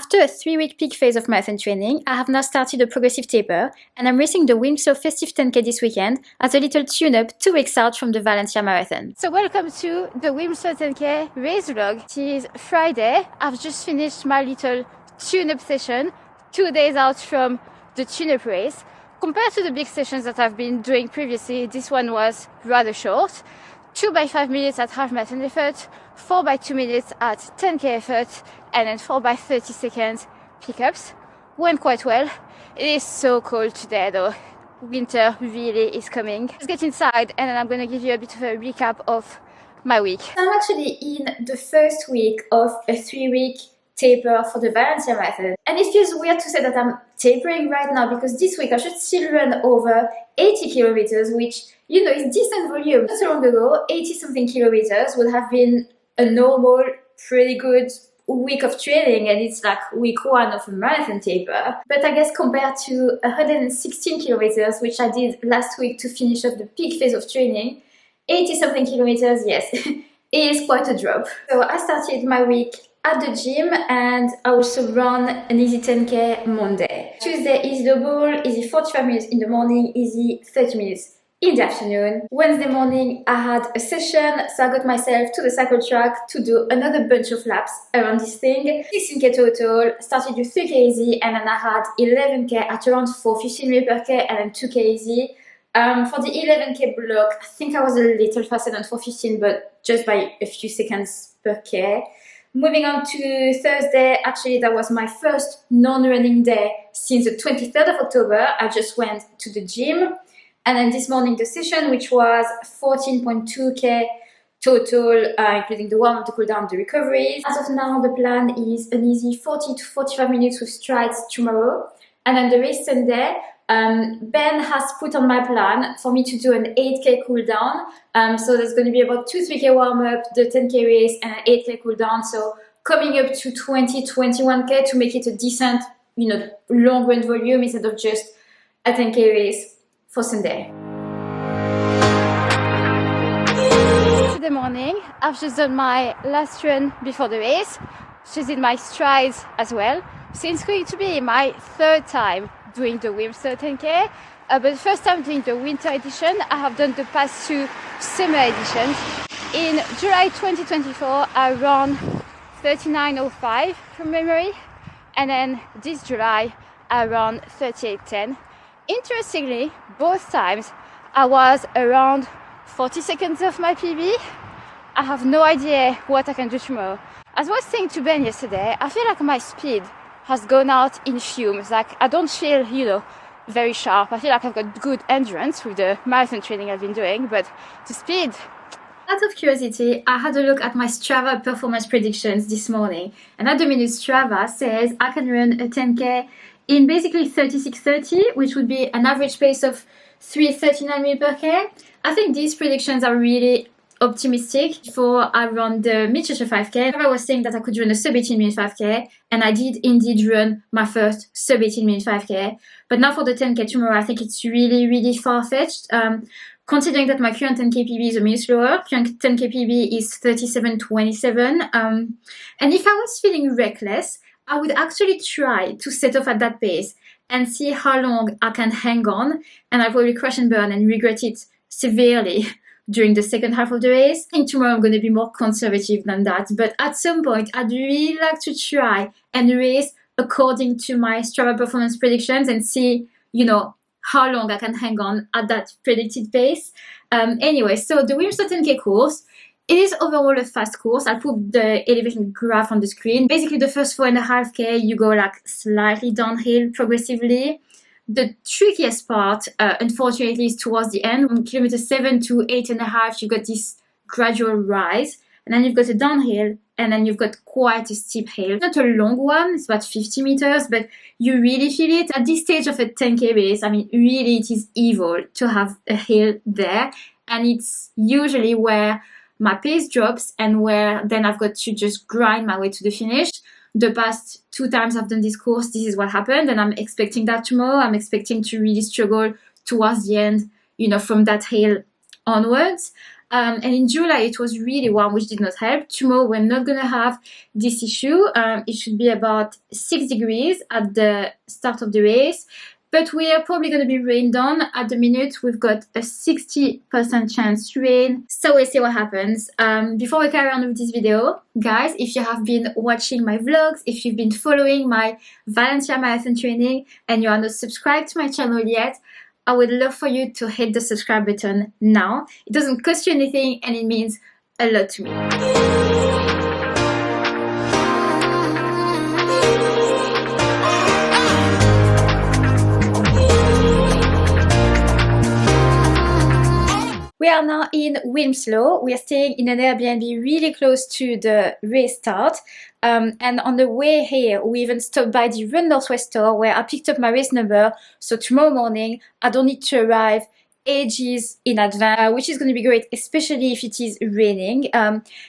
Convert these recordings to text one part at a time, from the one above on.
After a 3-week peak phase of marathon training, I have now started a progressive taper, and I'm racing the Wilmslow Festive 10k this weekend as a little tune-up 2 weeks out from the Valencia Marathon. So welcome to the Wilmslow 10k race vlog. It is Friday. I've just finished my little tune-up session, 2 days out from the tune-up race. Compared to the big sessions that I've been doing previously, this one was rather short. 2 by 5 minutes at half marathon effort, 4 by 2 minutes at 10k effort, and then 4 by 30 seconds pickups. Went quite well. It is so cold today though. Winter really is coming. Let's get inside and then I'm going to give you a bit of a recap of my week. I'm actually in the first week of a 3-week taper for the Valencia Marathon. And it feels weird to say that I'm tapering right now because this week I should still run over 80 kilometers, which, you know, is decent volume. Not so long ago, 80 something kilometers would have been a normal, pretty good week of training, and it's like week 1 of a marathon taper. But I guess compared to 116 kilometers, which I did last week to finish off the peak phase of training, 80 something kilometers, yes, it is quite a drop. So I started my week at the gym and I also run an easy 10k Monday. Tuesday easy double, easy 45 minutes in the morning, easy 30 minutes in the afternoon. Wednesday morning I had a session, so I got myself to the cycle track to do another bunch of laps around this thing. 16k total, started with 3k easy, and then I had 11k at around 4:15 ml per k and then 2k easy. For the 11k block, I think I was a little faster than 4:15, but just by a few seconds per k. Moving on to Thursday, actually that was my first non-running day since the 23rd of October. I just went to the gym. And then this morning the session, which was 14.2k total, including the warm-up, the cool-down, the recoveries. As of now, the plan is an easy 40 to 45 minutes with strides tomorrow. And then the race Sunday, Ben has put on my plan for me to do an 8k cool-down. So there's going to be about 2-3k warm-up, the 10k race, and an 8k cool-down. So coming up to 20-21k to make it a decent, you know, long-run volume instead of just a 10k race for Sunday. Today morning, I've just done my last run before the race. Just did my strides as well. So it's going to be my 3rd time doing the Wilmslow 10k. But the first time doing the winter edition. I have done the past 2 summer editions. In July 2024, I ran 39:05 from memory. And then this July, I ran 38:10. Interestingly, both times I was around 40 seconds off my PB. I have no idea what I can do tomorrow. As I was saying to Ben yesterday, I feel like my speed has gone out in fumes. Like I don't feel, you know, very sharp. I feel like I've got good endurance with the marathon training I've been doing, but the speed. Out of curiosity, I had a look at my Strava performance predictions this morning, and at the minute Strava says I can run a 10k in basically 36:30, which would be an average pace of 3:39 ml per k. I think these predictions are really optimistic. Before I run the Mid-Cheshire 5k, I was saying that I could run a sub 18 minute 5k, and I did indeed run my first sub 18 minute 5k. But now for the 10k tomorrow, I think it's really far-fetched. Considering that my current 10k PB is a minute slower, current 10k PB is 37:27. And if I was feeling reckless, I would actually try to set off at that pace and see how long I can hang on, and I'll probably crash and burn and regret it severely during the second half of the race. I think tomorrow I'm going to be more conservative than that, but at some point I'd really like to try and race according to my Strava performance predictions and see, you know, how long I can hang on at that predicted pace. Anyway, so the Wilmslow 10k course, it is overall a fast course. I'll put the elevation graph on the screen. Basically, the first 4.5k, you go like slightly downhill progressively. The trickiest part, unfortunately, is towards the end. From kilometer 7 to 8.5, you got this gradual rise. And then you've got a downhill, and then you've got quite a steep hill. Not a long one, it's about 50 meters, but you really feel it. At this stage of a 10k race, I mean, really it is evil to have a hill there. And it's usually where my pace drops and where then I've got to just grind my way to the finish. The past 2 times I've done this course, this is what happened, and I'm expecting that tomorrow. I'm expecting to really struggle towards the end, you know, from that hill onwards. And in July, it was really warm, which did not help. Tomorrow, we're not going to have this issue. It should be about 6 degrees at the start of the race. But we are probably going to be rained on at the minute. We've got a 60% chance to rain. So we'll see what happens. Before we carry on with this video, guys, if you have been watching my vlogs, if you've been following my Valencia Marathon training and you are not subscribed to my channel yet, I would love for you to hit the subscribe button now. It doesn't cost you anything and it means a lot to me. We are now in Wilmslow. We are staying in an Airbnb really close to the race start. And on the way here, we even stopped by the Run Northwest store where I picked up my race number. So tomorrow morning, I don't need to arrive ages in advance, which is going to be great, especially if it is raining.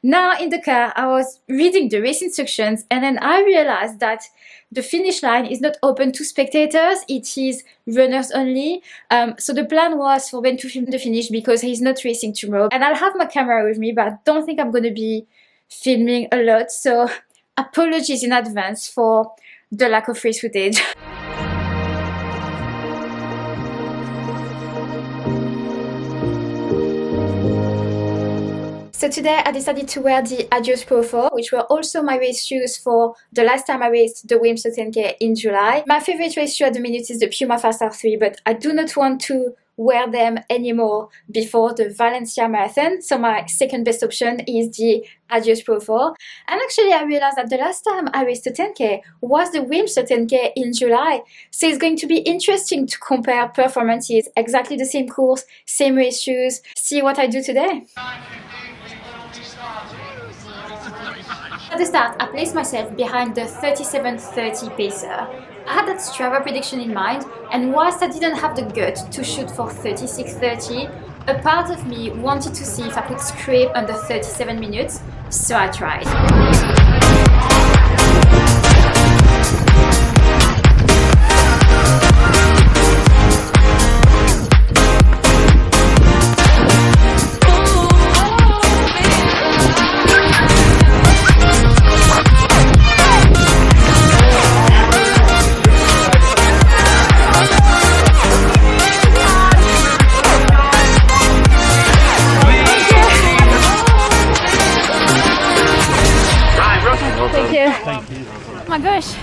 Now in the car, I was reading the race instructions and then I realized that the finish line is not open to spectators, it is runners only. So the plan was for Ben to film the finish because he's not racing tomorrow. And I'll have my camera with me, but I don't think I'm going to be filming a lot. So apologies in advance for the lack of race footage. So today I decided to wear the Adios Pro 4, which were also my race shoes for the last time I raced the Wilmslow 10k in July. My favorite race shoe at the minute is the Puma Fast R3, but I do not want to wear them anymore before the Valencia Marathon. So my second best option is the Adios Pro 4. And actually I realized that the last time I raced the 10k was the Wilmslow 10k in July. So it's going to be interesting to compare performances, exactly the same course, same race shoes, see what I do today. At the start, I placed myself behind the 37:30 pacer. I had that Strava prediction in mind, and whilst I didn't have the gut to shoot for 36:30, a part of me wanted to see if I could scrape under 37 minutes, so I tried. Thank you. Oh my gosh,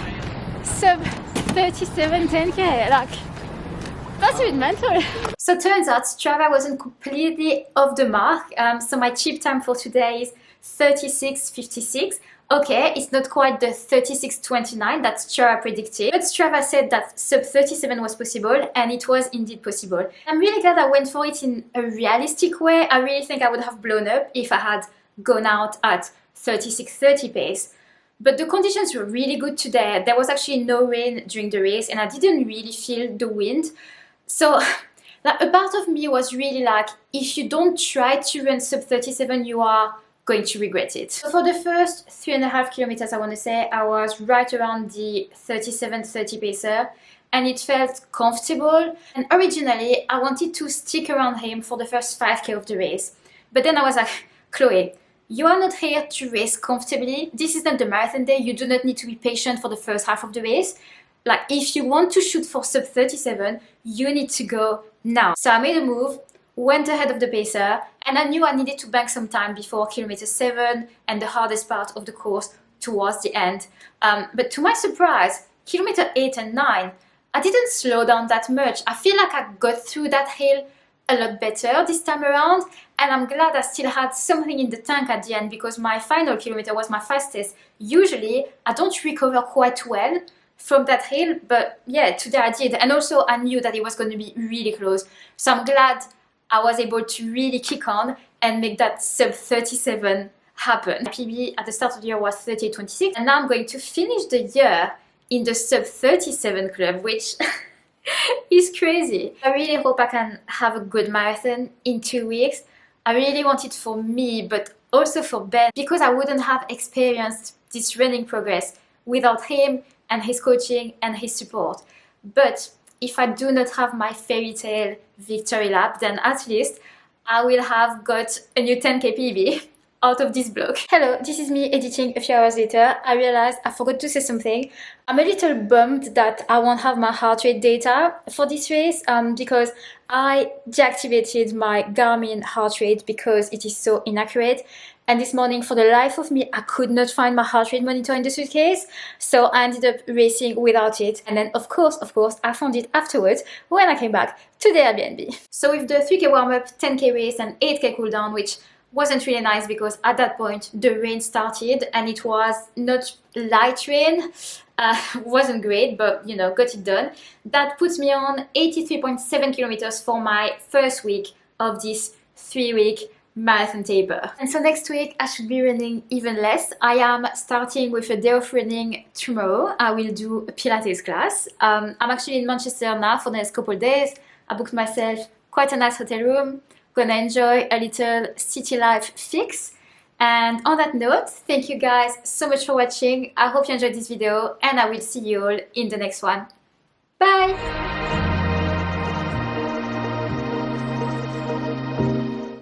sub 37 10k, like, that's a bit mental. So turns out Strava wasn't completely off the mark. So my chip time for today is 36:56. Okay, it's not quite the 36:29 that Strava predicted, but Strava said that sub 37 was possible, and it was indeed possible. I'm really glad I went for it in a realistic way. I really think I would have blown up if I had gone out at 36:30 pace. But the conditions were really good today. There was actually no rain during the race and I didn't really feel the wind. So like, a part of me was really like, if you don't try to run sub 37, you are going to regret it. So for the first 3.5 kilometers, I want to say, I was right around the 37:30 pacer and it felt comfortable. And originally, I wanted to stick around him for the first 5k of the race. But then I was like, Chloe, you are not here to race comfortably. This is not the marathon day. You do not need to be patient for the first half of the race. Like, if you want to shoot for sub 37, you need to go now. So I made a move, went ahead of the pacer, and I knew I needed to bank some time before kilometer 7 and the hardest part of the course towards the end. But to my surprise, kilometer 8 and 9, I didn't slow down that much. I feel like I got through that hill a lot better this time around, and I'm glad I still had something in the tank at the end because my final kilometer was my fastest. Usually I don't recover quite well from that hill, but yeah, today I did, and also I knew that it was going to be really close, so I'm glad I was able to really kick on and make that sub 37 happen. My PB at the start of the year was 38:26, and now I'm going to finish the year in the sub 37 club, which it's crazy. I really hope I can have a good marathon in 2 weeks. I really want it for me, but also for Ben, because I wouldn't have experienced this running progress without him and his coaching and his support. But if I do not have my fairy tale victory lap, then at least I will have got a new 10k PB out of this block. Hello, this is me editing a few hours later. I realized I forgot to say something. I'm a little bummed that I won't have my heart rate data for this race because I deactivated my Garmin heart rate because it is so inaccurate. And this morning, for the life of me, I could not find my heart rate monitor in the suitcase. So I ended up racing without it. And then, of course, I found it afterwards when I came back to the Airbnb. So with the 3k warm-up, 10k race and 8k cooldown, which wasn't really nice because at that point the rain started and it was not light rain, wasn't great, but you know, got it done. That puts me on 83.7 kilometers for my first week of this 3-week marathon taper. And so next week I should be running even less. I am starting with a day of running tomorrow. I will do a Pilates class. I'm actually in Manchester now for the next couple of days. I booked myself quite a nice hotel room. Gonna enjoy a little city life fix. And on that note, thank you guys so much for watching. I hope you enjoyed this video and I will see you all in the next one. Bye!